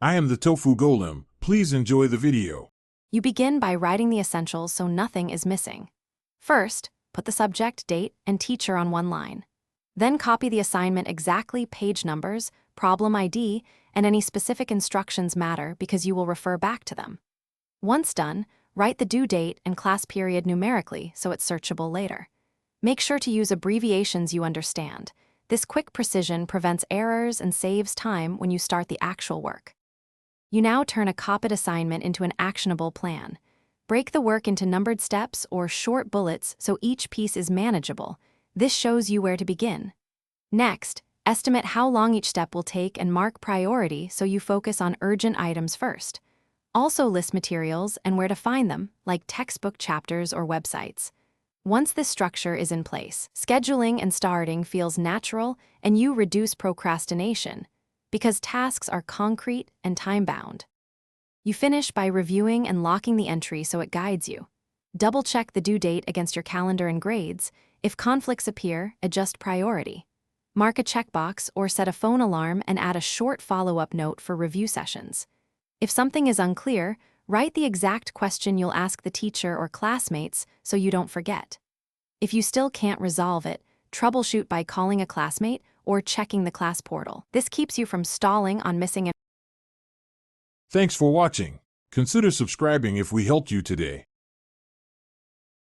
I am the Tofu Golem. Please enjoy the video. You begin by writing the essentials so nothing is missing. First, put the subject, date, and teacher on one line. Then copy the assignment exactly, page numbers, problem ID, and any specific instructions matter because you will refer back to them. Once done, write the due date and class period numerically so it's searchable later. Make sure to use abbreviations you understand. This quick precision prevents errors and saves time when you start the actual work. You now turn a copied assignment into an actionable plan. Break the work into numbered steps or short bullets so each piece is manageable. This shows you where to begin. Next, estimate how long each step will take and mark priority so you focus on urgent items first. Also list materials and where to find them, like textbook chapters or websites. Once this structure is in place, scheduling and starting feels natural and you reduce procrastination because tasks are concrete and time-bound. You finish by reviewing and locking the entry so it guides you. Double-check the due date against your calendar and grades. If conflicts appear, adjust priority. Mark a checkbox or set a phone alarm and add a short follow-up note for review sessions. If something is unclear, write the exact question you'll ask the teacher or classmates so you don't forget. If you still can't resolve it, troubleshoot by calling a classmate or checking the class portal. This keeps you from stalling on missing. Thanks for watching. Consider subscribing if we helped you today.